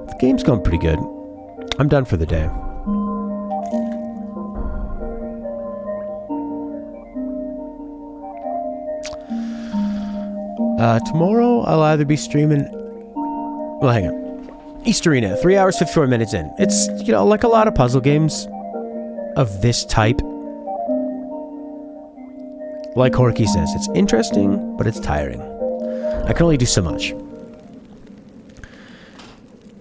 The game's going pretty good. I'm done for the day. Tomorrow I'll either be streaming... Well, hang on. East Arena, 3 hours, 54 minutes in. It's, you know, like a lot of puzzle games of this type. Like Horky says, it's interesting, but it's tiring. I can only do so much.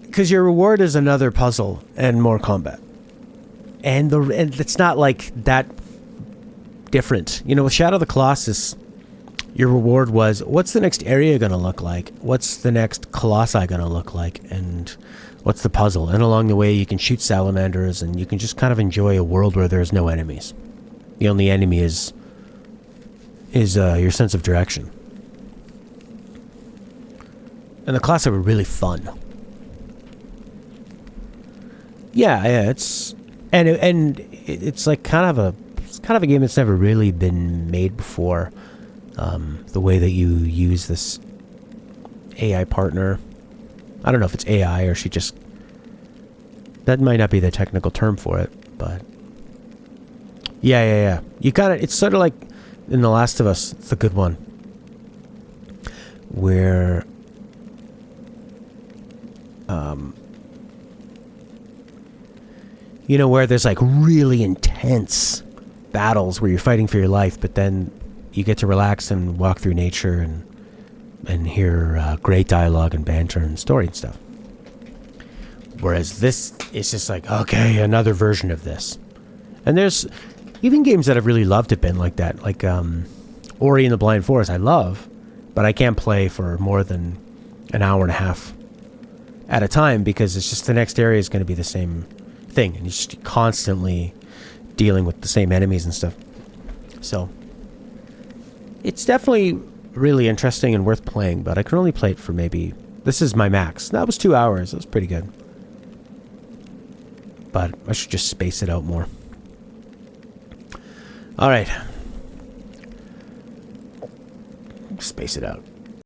Because your reward is another puzzle and more combat. And it's not like that different. You know, with Shadow of the Colossus, your reward was, what's the next area going to look like? What's the next colossi going to look like? And what's the puzzle? And along the way, you can shoot salamanders, and you can just kind of enjoy a world where there's no enemies. The only enemy is your sense of direction. And the colossi were really fun. Yeah, it's it's like kind of a game that's never really been made before. The way that you use this AI partner. I don't know if it's AI or she just... That might not be the technical term for it, but... Yeah. You gotta... It's sort of like in The Last of Us, it's a good one. Where... you know, where there's like really intense battles where you're fighting for your life, but then you get to relax and walk through nature and hear great dialogue and banter and story and stuff. Whereas this is just like, okay, another version of this. And there's even games that I've really loved have been like that. Like Ori and the Blind Forest, I love, but I can't play for more than an hour and a half at a time because it's just the next area is going to be the same thing. And you're just constantly dealing with the same enemies and stuff. So... it's definitely really interesting and worth playing, but I can only play it for maybe... This is my max. That was 2 hours. That was pretty good. But I should just space it out more. Alright. Space it out.